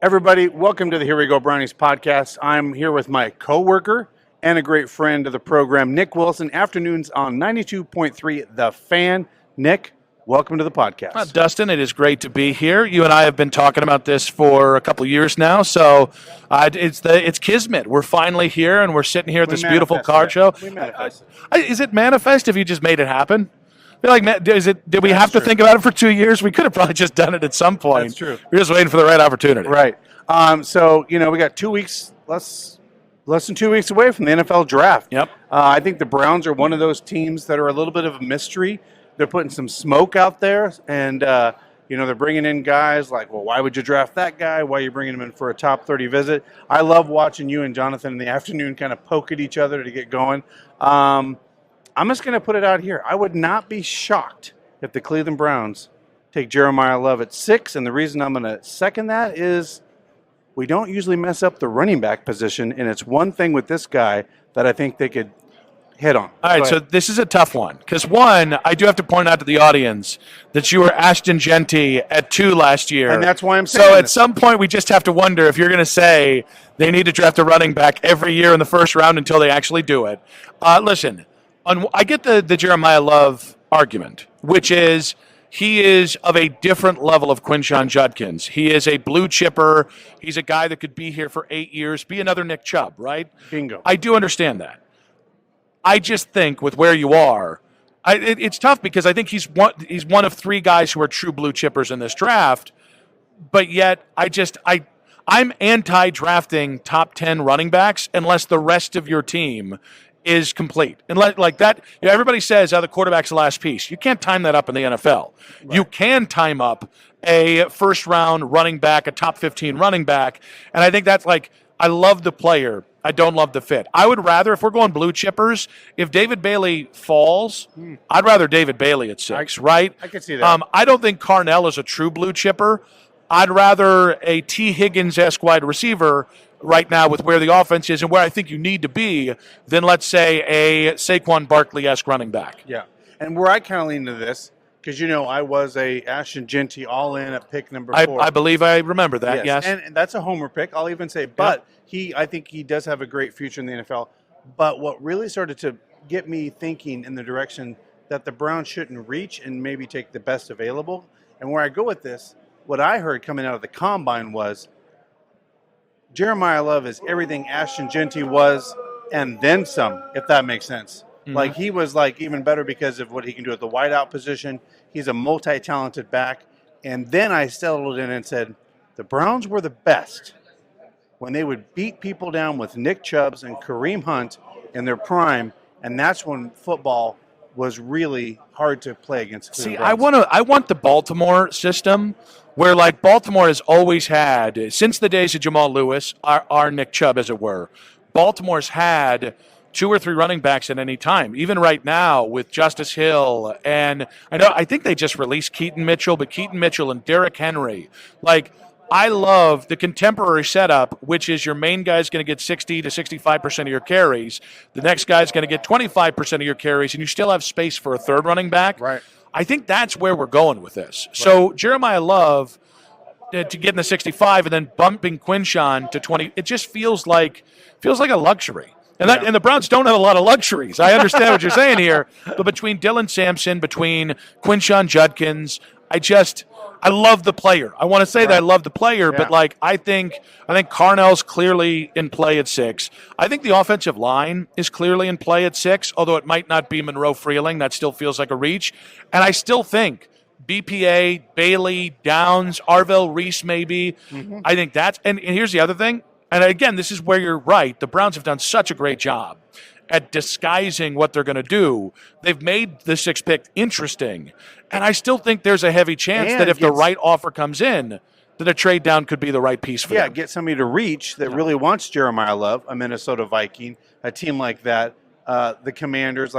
Everybody, welcome to the Here We Go Brownies podcast. I'm here with my coworker and a great friend of the program, Nick Wilson. Afternoons on 92.3 The Fan. Nick, welcome to the podcast. Dustin, it is great to be here. You and I have been talking about this for a couple of years now, so it's kismet. We're finally here, and we're sitting here at this beautiful card show. We manifested. Is it manifest if you just made it happen? I feel like, did we have to think about it for 2 years? We could have probably just done it at some point. That's true. We're just waiting for the right opportunity. Right. So, we got 2 weeks, less than 2 weeks away from the NFL draft. Yep. I think the Browns are one of those teams that are a little bit of a mystery. They're putting some smoke out there, and, they're bringing in guys like, well, why would you draft that guy? Why are you bringing him in for a top 30 visit? I love watching you and Jonathan in the afternoon kind of poke at each other to get going. I'm just going to put it out here. I would not be shocked if the Cleveland Browns take Jeremiah Love at 6, and the reason I'm going to second that is we don't usually mess up the running back position, and it's one thing with this guy that I think they could hit on. All right, so this is a tough one because, one, I do have to point out to the audience that you were Ashton Genty at 2 last year. And that's why I'm saying So at some point, we just have to wonder if you're going to say they need to draft a running back every year in the first round until they actually do it. Listen, I get the Jeremiah Love argument, which is he is of a different level of Quinshon Judkins. He is a blue chipper. He's a guy that could be here for 8 years, be another Nick Chubb, right? Bingo. I do understand that. I just think with where you are, it's tough because I think he's one of 3 guys who are true blue chippers in this draft, but yet I'm anti-drafting top 10 running backs unless the rest of your team is complete. And like that, everybody says, the quarterback's the last piece. You can't time that up in the NFL. Right. You can time up a first-round running back, a top 15 running back, and I think that's I love the player. I don't love the fit. I would rather, if we're going blue chippers, if David Bailey falls, I'd rather David Bailey at 6, right? I can see that. I don't think Carnell is a true blue chipper. I'd rather a T. Higgins-esque wide receiver right now with where the offense is and where I think you need to be than, let's say, a Saquon Barkley-esque running back. Yeah, and where I kind of lean to this, because I was a Ashton Genty all-in at pick number 4. I believe I remember that, yes. And that's a homer pick, I'll even say. But I think he does have a great future in the NFL. But what really started to get me thinking in the direction that the Browns shouldn't reach and maybe take the best available, and where I go with this, what I heard coming out of the Combine was Jeremiah Love is everything Ashton Genty was and then some, if that makes sense. Mm-hmm. He was even better because of what he can do at the wideout position. He's a multi-talented back. And then I settled in and said, the Browns were the best when they would beat people down with Nick Chubb and Kareem Hunt in their prime, and that's when football was really hard to play against. See, I want the Baltimore system where Baltimore has always had, since the days of Jamal Lewis, our Nick Chubb, as it were, Baltimore's had 2 or 3 running backs at any time. Even right now with Justice Hill, and I think they just released Keaton Mitchell, but Keaton Mitchell and Derrick Henry, I love the contemporary setup, which is your main guy's going to get 60 to 65% of your carries. The next guy's going to get 25% of your carries, and you still have space for a third running back. Right. I think that's where we're going with this. Right. So Jeremiah Love to get in the 65 and then bumping Quinshon to 20, it just feels like a luxury. And and the Browns don't have a lot of luxuries. I understand what you're saying here, but between Dylan Sampson, between Quinshon Judkins, I love the player. I want to say that I love the player, but I think Carnell's clearly in play at 6. I think the offensive line is clearly in play at 6, although it might not be Monroe Freeling. That still feels like a reach. And I still think BPA, Bailey, Downs, Arvell Reese maybe. Mm-hmm. I think that's – and here's the other thing. And again, this is where you're right. The Browns have done such a great job at disguising what they're going to do. They've made the 6th pick interesting. And I still think there's a heavy chance that if the right offer comes in, that a trade down could be the right piece for them. Yeah, get somebody to reach that really wants Jeremiah Love, a Minnesota Viking, a team like that. The Commanders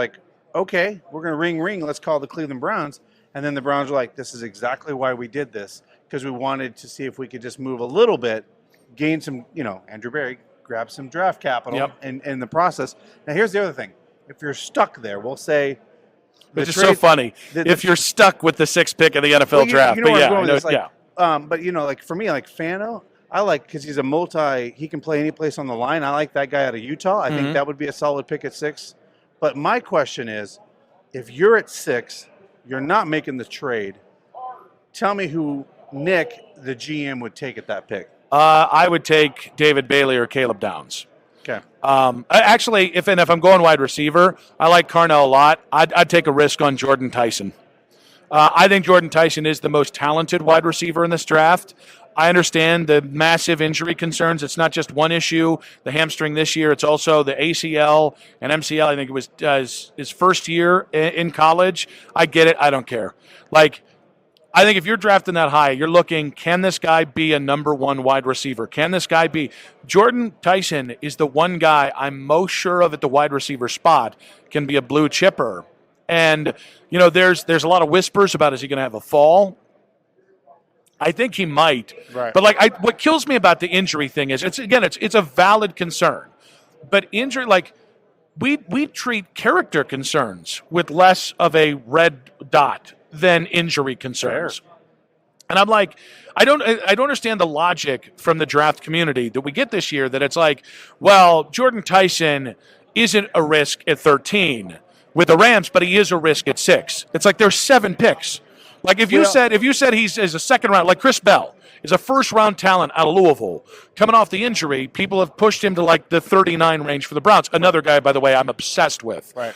okay, we're going to ring, let's call the Cleveland Browns. And then the Browns are like, this is exactly why we did this, because we wanted to see if we could just move a little bit, gain some, Andrew Berry, grab some draft capital in the process. Now, here's the other thing. If you're stuck there, we'll say Which is so funny. If you're stuck with the sixth pick of the NFL draft. but like for me, like Fano, I like because he's he can play any place on the line. I like that guy out of Utah. I think that would be a solid pick at 6. But my question is, if you're at 6, you're not making the trade. Tell me who Nick, the GM, would take at that pick. I would take David Bailey or Caleb Downs. Okay. Actually, if I'm going wide receiver, I like Carnell a lot. I'd take a risk on Jordan Tyson. I think Jordan Tyson is the most talented wide receiver in this draft. I understand the massive injury concerns. It's not just one issue, the hamstring this year. It's also the ACL and MCL. I think it was his first year in college. I get it. I don't care. I think if you're drafting that high, you're looking, can this guy be a number 1 wide receiver? Can this guy be? Jordan Tyson is the one guy I'm most sure of at the wide receiver spot can be a blue chipper. And, there's a lot of whispers about, is he going to have a fall? I think he might. Right. But what kills me about the injury thing is, it's a valid concern. But injury, we treat character concerns with less of a red dot than injury concerns. Fair. And I'm like, I don't understand the logic from the draft community that we get this year that it's like, well, Jordan Tyson isn't a risk at 13 with the Rams, but he is a risk at 6. It's like there's 7 picks. If you said he's as a second round, like Chris Bell is a first round talent out of Louisville, coming off the injury, people have pushed him to the 39 range for the Browns. Another guy, by the way, I'm obsessed with. Right.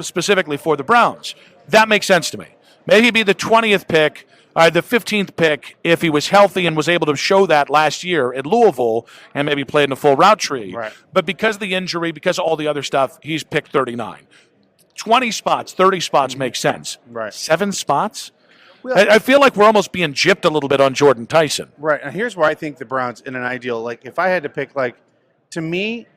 Specifically for the Browns. That makes sense to me. Maybe he'd be the 20th pick, the 15th pick if he was healthy and was able to show that last year at Louisville and maybe played in a full route tree. Right. But because of the injury, because of all the other stuff, he's picked 39. 20 spots, 30 spots make sense. Right. 7 spots? Well, I feel like we're almost being gypped a little bit on Jordan Tyson. Right. And here's where I think the Browns, in an ideal, if I had to pick, to me,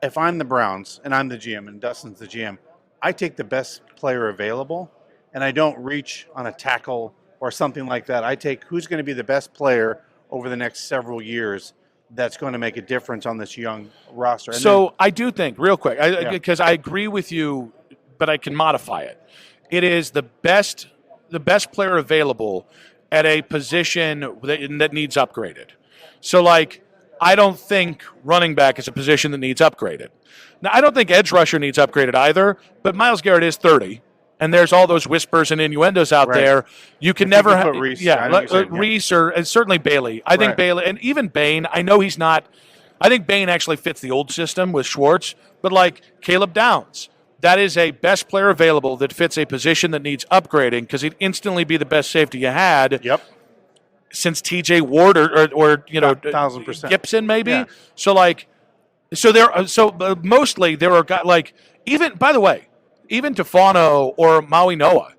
if I'm the Browns and I'm the GM and Dustin's the GM, I take the best player available, and I don't reach on a tackle or something like that. I take who's going to be the best player over the next several years that's going to make a difference on this young roster. And I do think, real quick, because I agree with you, but I can modify it. It is the best player available at a position that needs upgraded. So, I don't think running back is a position that needs upgraded. Now, I don't think edge rusher needs upgraded either, but Myles Garrett is 30, and there's all those whispers and innuendos out there. You can never have Reese. Reese or certainly Bailey. I think Bailey, and even Bain, I know he's not. I think Bain actually fits the old system with Schwartz, but Caleb Downs, that is a best player available that fits a position that needs upgrading because he'd instantly be the best safety you had. Yep. Since T.J. Ward or 1,000%. Gibson maybe. Yeah. So mostly there are guys even, by the way, even Tefano or Maui Noah.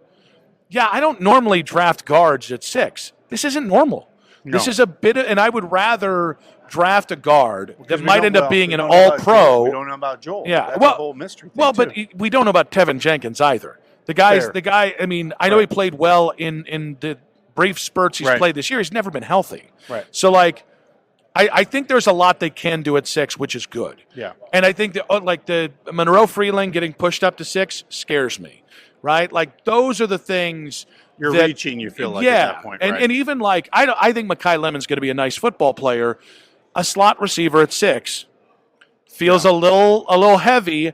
Yeah, I don't normally draft guards at 6. This isn't normal. No. This is a bit of, and I would rather draft a guard that might end up being an We all-pro. don't know about Joel. Yeah, That's a whole mystery thing, but we don't know about Tevin Jenkins either. The guy. I mean, I know he played well in the brief spurts he's played this year. He's never been healthy. Right. So I think there's a lot they can do at 6, which is good. Yeah. And I think that the Monroe Freeland getting pushed up to 6 scares me. Right. Those are the things you're reaching. You feel at that point. And even I think Mekhi Lemon's going to be a nice football player. A slot receiver at 6 feels a little heavy.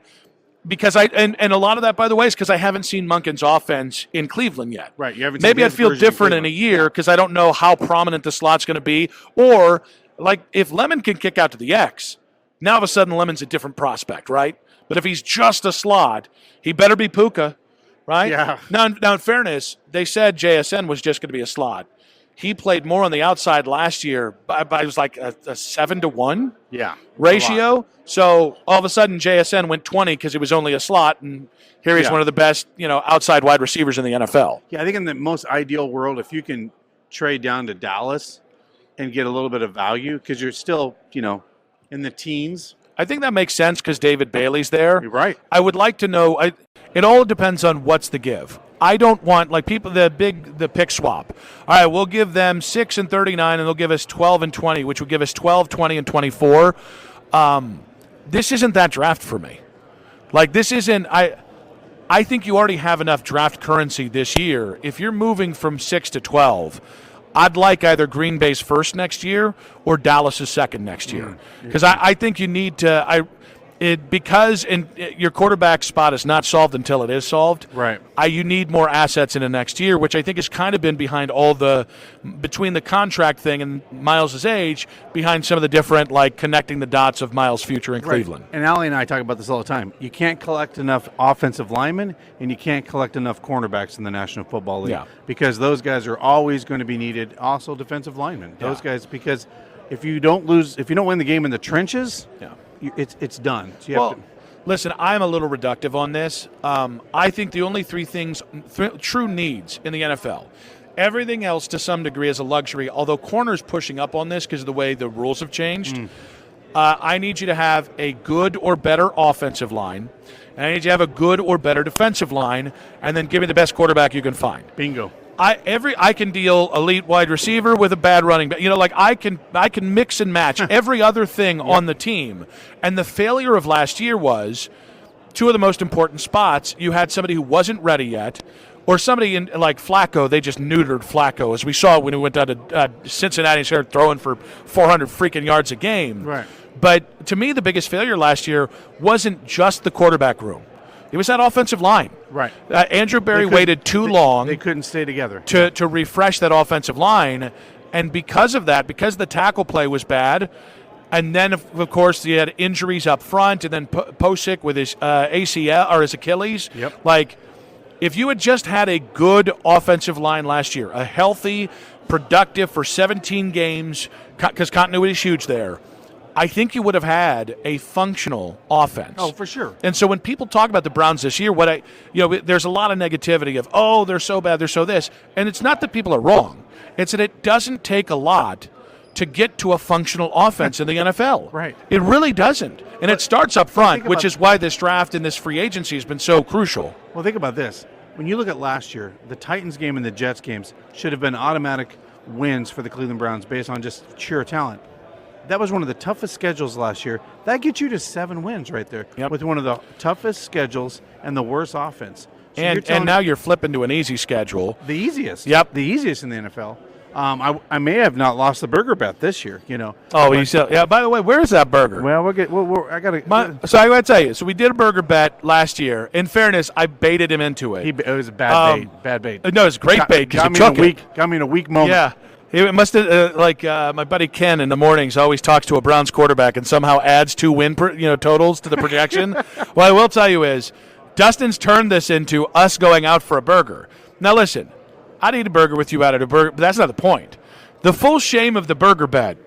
Because and a lot of that, by the way, is because I haven't seen Monken's offense in Cleveland yet. Right. You haven't. Maybe I'd feel different in a year because I don't know how prominent the slot's going to be. Or if Lemon can kick out to the X, now all of a sudden Lemon's a different prospect, right? But if he's just a slot, he better be Puka, right? Yeah. Now, in fairness, they said JSN was just going to be a slot. He played more on the outside last year, but it was like a 7-to-1 ratio. So all of a sudden, JSN went 20 because he was only a slot, and here he's one of the best, outside wide receivers in the NFL. Yeah, I think in the most ideal world, if you can trade down to Dallas and get a little bit of value, because you're still, in the teens. I think that makes sense because David Bailey's there. You're right. I would like to know. It all depends on what's the give. I don't want people the pick swap. All right, we'll give them 6 and 39, and they'll give us 12 and 20, which would give us 12, 20, and 24. This isn't that draft for me. This isn't. I think you already have enough draft currency this year. If you're moving from 6 to 12, I'd like either Green Bay's first next year or Dallas's second next year, because I think you need to. Because your quarterback spot is not solved until it is solved. Right. You need more assets in the next year, which I think has kind of been behind between the contract thing and Miles' age, behind some of the different, like, connecting the dots of Miles' future in Cleveland. And Allie and I talk about this all the time. You can't collect enough offensive linemen, and you can't collect enough cornerbacks in the National Football League, because those guys are always going to be needed. Also, defensive linemen. Those guys, because if you don't win the game in the trenches, it's done. So you have to. Listen, I'm a little reductive on this. I think the only three true needs in the NFL, everything else to some degree is a luxury, although corner's pushing up on this because of the way the rules have changed. I need you to have a good or better offensive line, and I need you to have a good or better defensive line, and then give me the best quarterback you can find. Bingo. I can deal elite wide receiver with a bad running back. I can mix and match every other thing on the team. And the failure of last year was two of the most important spots. You had somebody who wasn't ready yet, or somebody in like Flacco. They just neutered Flacco, as we saw when he went down to Cincinnati and started throwing for 400 freaking yards a game. Right. But to me, the biggest failure last year wasn't just the quarterback room. It was that offensive line. Right. Andrew Berry waited too long. They couldn't stay together. To refresh that offensive line. And because of that, because the tackle play was bad, and then, of course, you had injuries up front, and then Posick with his ACL or his Achilles. Yep. Like, if you had just had a good offensive line last year, a healthy, productive for 17 games, because continuity is huge there, I think you would have had a functional offense. Oh, for sure. And so when people talk about the Browns this year, there's a lot of negativity of, they're so bad, they're so this. And it's not that people are wrong. It's that it doesn't take a lot to get to a functional offense in the NFL. Right. It really doesn't. And it starts up front, which is why this draft and this free agency has been so crucial. Well, think about this. When you look at last year, the Titans game and the Jets games should have been automatic wins for the Cleveland Browns based on just sheer talent. That was one of the toughest schedules last year. That gets you to 7 wins right there with one of the toughest schedules and the worst offense. So and now you're flipping to an easy schedule. The easiest. Yep. The easiest in the NFL. I may have not lost the burger bet this year, Oh, by the way, where is that burger? Well, I got to. So I got to tell you, we did a burger bet last year. In fairness, I baited him into it. It was a bad bait. Bad bait. No, it was a great bait because he took it. Got me in a weak moment. Yeah. It must have, my buddy Ken in the mornings always talks to a Browns quarterback and somehow adds 2 win totals to the projection. What I will tell you is Dustin's turned this into us going out for a burger. Now listen, I'd eat a burger with you out at a burger, but that's not the point. The full shame of the burger bet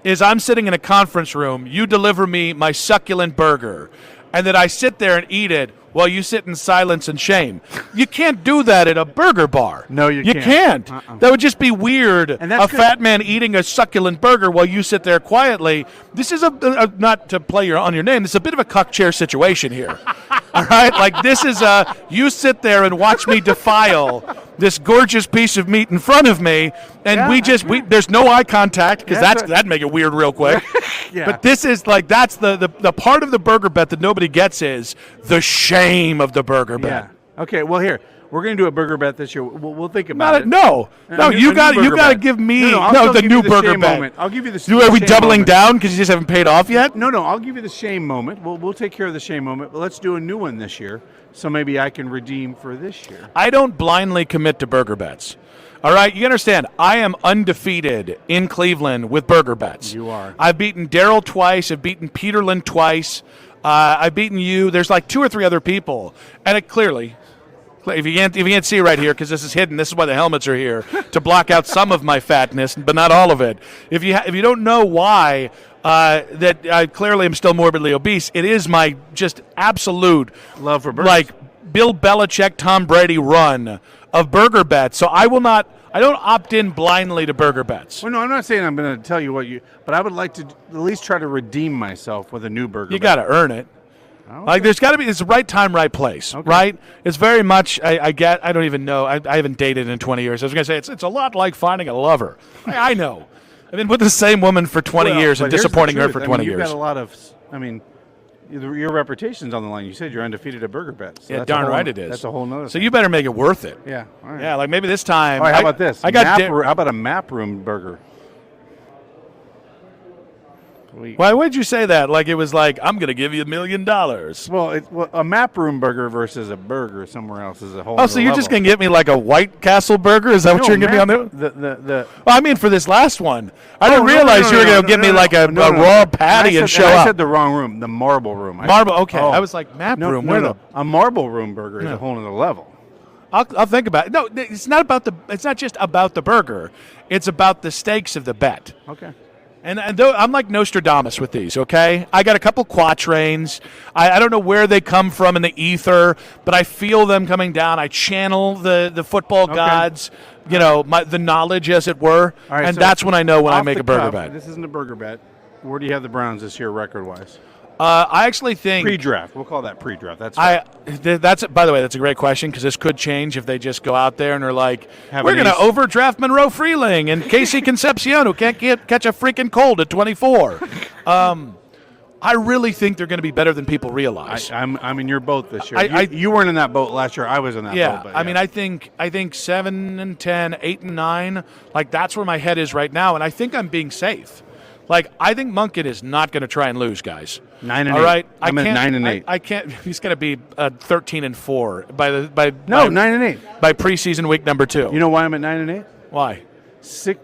is I'm sitting in a conference room, you deliver me my succulent burger, and that I sit there and eat it while you sit in silence and shame. You can't do that at a burger bar. No, you can't. You can't. That would just be weird. A fat man eating a succulent burger while you sit there quietly. This is not to play on your name. This is a bit of a cuck chair situation here. All right? Like, this is you sit there and watch me defile this gorgeous piece of meat in front of me, and there's no eye contact, because that'd make it weird real quick. But this is that's the part of the burger bet that nobody gets is the shame of the burger bet. Yeah. Okay. Well, here we're going to do a burger bet this year. We'll think about it. No, you got to give me the new burger bet. Moment. I'll give you the. Are we doubling moment. down because you just haven't paid off yet? No. I'll give you the shame moment. We'll take care of the shame moment. But let's do a new one this year, so maybe I can redeem for this year. I don't blindly commit to burger bets. All right, you understand, I am undefeated in Cleveland with burger bets. You are. I've beaten Daryl twice. I've beaten Peterlin twice. I've beaten you. There's like 2 or 3 other people. And it clearly, if you can't see right here, because this is hidden, this is why the helmets are here, to block out some of my fatness, but not all of it. If you don't know why that I clearly am still morbidly obese, it is my just absolute love for burgers. Like Bill Belichick, Tom Brady run of burger bets. So I don't opt in blindly to burger bets. Well, no, I'm not saying I'm going to tell you but I would like to at least try to redeem myself with a new burger bet. You got to earn it. Okay. Like, there's got to be, it's the right time, right place, right? It's very much, I don't even know. I haven't dated in 20 years. I was going to say, it's a lot like finding a lover. I know. I've been with the same woman for 20 years and disappointing her for 20 years. You've got a lot of, Your reputation's on the line. You said you're undefeated at Burger Bet. So Yeah, that's a darn whole- right it is. That's a whole nother So thing. you better make it worth it. Yeah. All right. Yeah, like maybe this time. All right, how about this? I got how about a map room burger? Why would you say that? Like it was like, I'm going to give you $1 million. Well, a map room burger versus a burger somewhere else is a whole. Oh, so you're just going to get me like a White Castle burger? Is that what you're going to give me on the? Well, I mean, for this last one, I didn't realize you were going to give me like a raw patty and show I up. said the wrong room. The marble room. Marble. Okay, Oh. I was like map room. No, Where no. A marble room burger is No. a whole other level. I'll think about it. No, it's not about the. It's not just about the burger. It's about the stakes of the bet. Okay. And though I'm like Nostradamus with these, okay? I got a couple quatrains. I don't know where they come from in the ether, but I feel them coming down. I channel the football gods, you know, the knowledge, as it were. All right, and so that's when I know when I off make the a burger cuff, bet. This isn't a burger bet. Where do you have the Browns this year record-wise? I actually think Pre-draft. We'll call that pre-draft. That's fine. that's by the way, that's a great question because this could change if they just go out there and are like, Have we're an going to ace. overdraft Monroe Freeling and Casey Concepcion who can't catch a freaking cold at 24. I really think they're going to be better than people realize. I'm in your boat this year. I- you weren't in that boat last year. I was in that Yeah, boat. But I mean, I think 7 and 10, 8 and 9, like that's where my head is right now, and I think I'm being safe. Like I think Monken is not going to try and lose, guys. 9 and All 8. right, I'm at 9 and 8. I can't. He's going to be 13 and 4 by 9 and 8. by preseason week number 2. You know why I'm at 9 and 8? Why?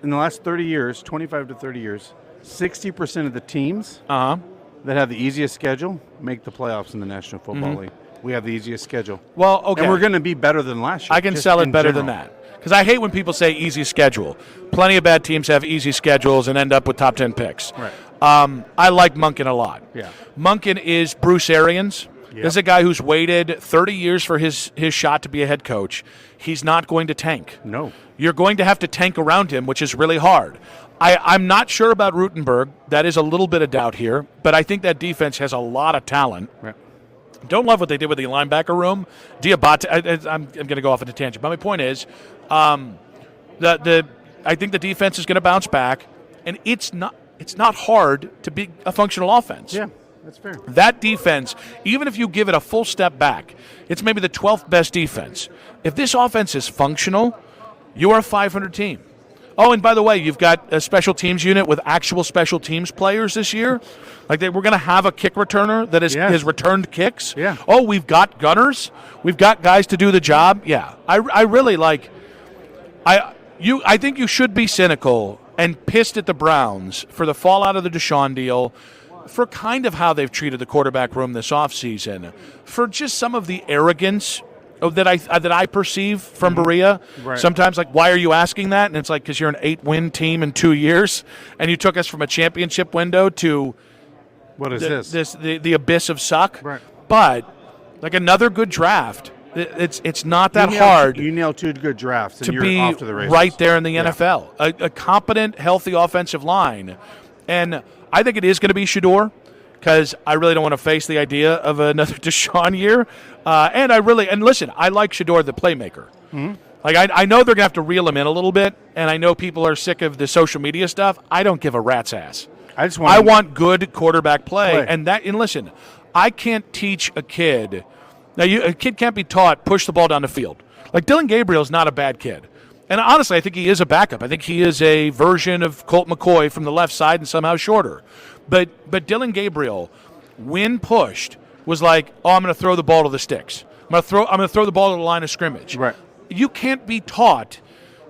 In the last 30 years, 25 to 30 years, 60% of the teams Uh huh. that have the easiest schedule make the playoffs in the National Football League. We have the easiest schedule. Well, okay. And we're going to be better than last year. I can just sell it in better general. than that. Because I hate when people say easy schedule. Plenty of bad teams have easy schedules and end up with top 10 picks. Right. I like Monken a lot. Yeah. Monken is Bruce Arians. Yep. This is a guy who's waited 30 years for his shot to be a head coach. He's not going to tank. No. You're going to have to tank around him, which is really hard. I'm not sure about Rutenberg. That is a little bit of doubt here. But I think that defense has a lot of talent. Right. Don't love what they did with the linebacker room. Diabate, I'm going to go off on a tangent. But my point is, I think the defense is going to bounce back, and it's not hard to be a functional offense. Yeah, that's fair. That defense, even if you give it a full step back, it's maybe the 12th best defense. If this offense is functional, you are a 500 team. Oh, and by the way, you've got a special teams unit with actual special teams players this year. Like we're going to have a kick returner that has returned kicks. Yeah. Oh, we've got gunners. We've got guys to do the job. Yeah. I really like. I think you should be cynical and pissed at the Browns for the fallout of the Deshaun deal, for kind of how they've treated the quarterback room this offseason, for just some of the arrogance that I perceive from Berea. Right. Sometimes, like, why are you asking that? And it's like, because you're an 8-win team in 2 years, and you took us from a championship window to What is this? the abyss of suck. Right. But like another good draft, it's not that You hard nail 2 good drafts, and to you're be off to the races. right there in the NFL. A competent, healthy offensive line. And I think it is going to be Shador, because I really don't want to face the idea of another Deshaun year. And listen, I like Shador, the playmaker. Mm-hmm. Like, I know they're going to have to reel him in a little bit, and I know people are sick of the social media stuff. I don't give a rat's ass. I want good quarterback play. And listen, I can't teach a kid. Now, a kid can't be taught push the ball down the field. Like, Dylan Gabriel's not a bad kid. And honestly, I think he is a backup. I think he is a version of Colt McCoy from the left side and somehow shorter. But Dylan Gabriel, when pushed, was like, oh, I'm going to throw the ball to the sticks. I'm going to throw the ball to the line of scrimmage. Right. You can't be taught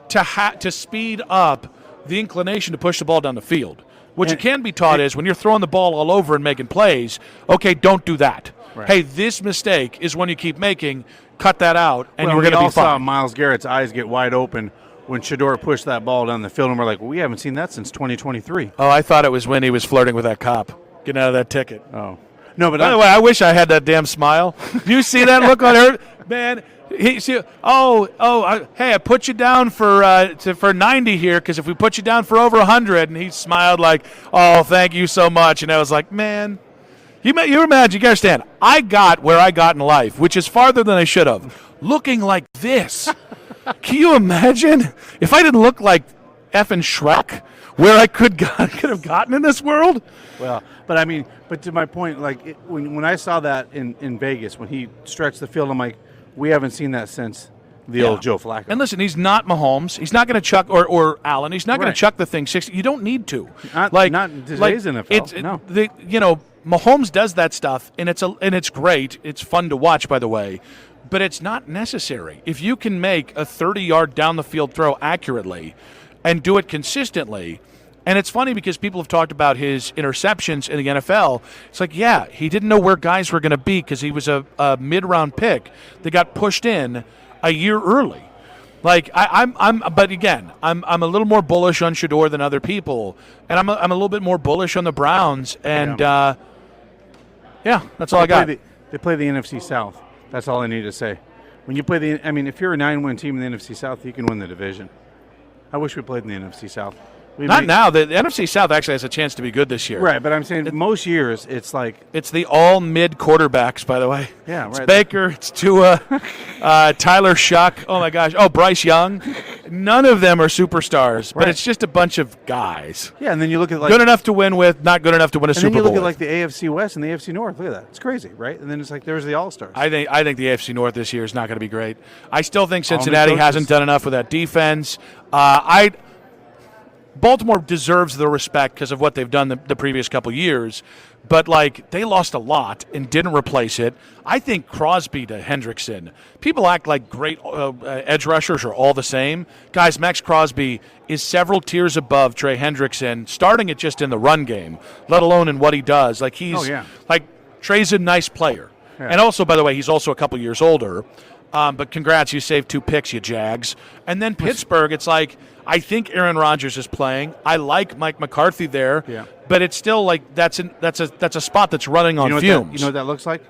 to speed up the inclination to push the ball down the field. What you can be taught is when you're throwing the ball all over and making plays, okay, don't do that. Right. Hey, this mistake is one you keep making. Cut that out, and you're going to we be all saw fine. Myles Garrett's eyes get wide open when Shador pushed that ball down the field, and we're like, we haven't seen that since 2023. Oh, I thought it was when he was flirting with that cop, getting out of that ticket. Oh. No, but By the way, I wish I had that damn smile. Do you see that look on her? Man, hey, I put you down for 90 here, because if we put you down for over 100, and he smiled like, oh, thank you so much. And I was like, man, you imagine, you understand, I got where I got in life, which is farther than I should have, looking like this. Can you imagine? If I didn't look like effing Shrek where I could have gotten in this world. Well, but to my point, like when I saw that in Vegas, when he stretched the field, I'm like, we haven't seen that since the old Joe Flacco. And listen, he's not Mahomes. He's not going to chuck or Allen. He's not going Right. to chuck the thing 60. You don't need to. Not in today's NFL. No. Mahomes does that stuff, and it's great. It's fun to watch, by the way, but it's not necessary. If you can make a 30-yard down the field throw accurately and do it consistently. And it's funny because people have talked about his interceptions in the NFL. It's like, yeah, he didn't know where guys were going to be because he was a mid-round pick that got pushed in a year early. Like but again, I'm a little more bullish on Shedeur than other people, and I'm a little bit more bullish on the Browns. And that's all I got. They play the NFC South. That's all I need to say. When you play if you're a 9-win team in the NFC South, you can win the division. I wish we played in the NFC South. Now. The NFC South actually has a chance to be good this year. Right, but I'm saying most years it's like it's the all mid quarterbacks. By the way, yeah, right. It's Baker, it's Tua, Tyler Shuck. Oh my gosh, Bryce Young. None of them are superstars, but it's just a bunch of guys. Yeah, and then you look at good enough to win with, not good enough to win a Super Bowl. And then you look at like the AFC West and the AFC North. Look at that, it's crazy, right? And then it's like there's the All Stars. I think the AFC North this year is not going to be great. I still think Cincinnati hasn't done enough with that defense. Baltimore deserves the respect because of what they've done the previous couple years, but they lost a lot and didn't replace it. I think Crosby to Hendrickson. People act like great edge rushers are all the same. Guys, Max Crosby is several tiers above Trey Hendrickson, starting it just in the run game, let alone in what he does. Trey's a nice player. Yeah. And also, by the way, he's also a couple years older. But congrats, you saved 2 picks, you Jags. And then Pittsburgh, it's like, I think Aaron Rodgers is playing. I like Mike McCarthy there, but it's still like that's a spot that's running on fumes. You know what that looks like?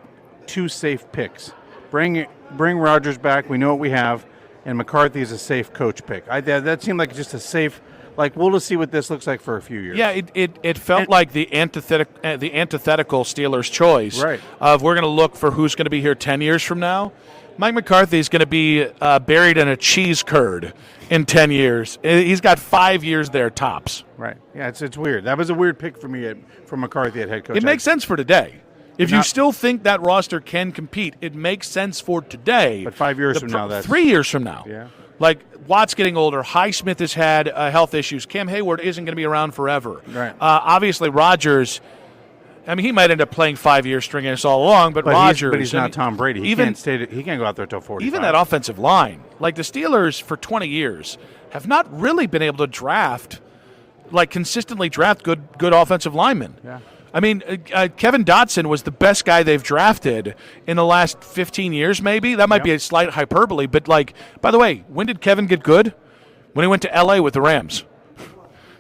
2 safe picks. Bring Rodgers back. We know what we have, and McCarthy is a safe coach pick. That seemed like just a safe. Like, we'll just see what this looks like for a few years. Yeah, it felt like the antithetical Steelers choice of we're going to look for who's going to be here 10 years from now. Mike McCarthy is going to be buried in a cheese curd in 10 years. He's got 5 years there, tops. Right. Yeah, it's weird. That was a weird pick for me for McCarthy at head coach. It makes sense for today. If you still think that roster can compete, it makes sense for today. But 5 years from now, that's 3 years from now. Yeah. Like, Watt's getting older. Highsmith has had health issues. Cam Hayward isn't going to be around forever. Right. Obviously, Rodgers, he might end up playing 5 years stringing us all along, but Rodgers. He's not Tom Brady. He can't go out there till 45. Even that offensive line. Like, the Steelers, for 20 years, have not really been able to consistently draft good offensive linemen. Yeah. Kevin Dotson was the best guy they've drafted in the last 15 years, maybe. That might be a slight hyperbole, but, by the way, when did Kevin get good? When he went to L.A. with the Rams.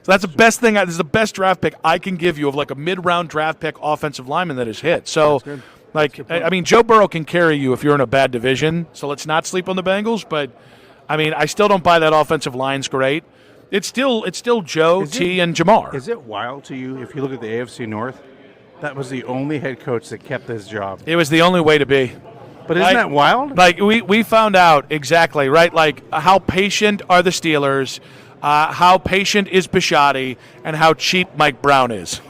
So that's the best thing. This is the best draft pick I can give you of, a mid-round draft pick offensive lineman that has hit. So, Joe Burrow can carry you if you're in a bad division, so let's not sleep on the Bengals, but, I still don't buy that offensive line's great. It's still Joe, T, and Jamar. Is it wild to you, if you look at the AFC North, that was the only head coach that kept his job? It was the only way to be. But isn't that wild? We found out exactly, right? How patient are the Steelers, how patient is Bisciotti, and how cheap Mike Brown is.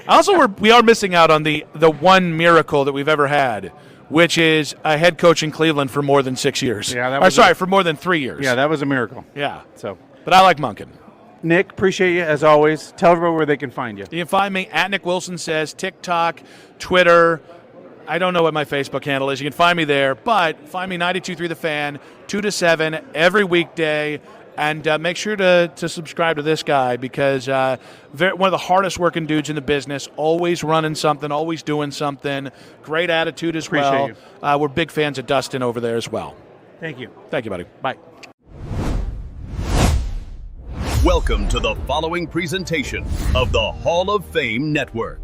Also, we are missing out on the one miracle that we've ever had, which is a head coach in Cleveland for more than 6 years. Yeah, for more than 3 years. Yeah, that was a miracle. Yeah. So, but I like Monken. Nick, appreciate you as always. Tell everyone where they can find you. You can find me at Nick Wilson Says, TikTok, Twitter. I don't know what my Facebook handle is. You can find me there, but find me 92.3 The Fan, 2 to 7 every weekday. And make sure to subscribe to this guy because one of the hardest working dudes in the business, always running something, always doing something. Great attitude as well. We're big fans of Dustin over there as well. Thank you. Thank you, buddy. Bye. Welcome to the following presentation of the Hall of Fame Network.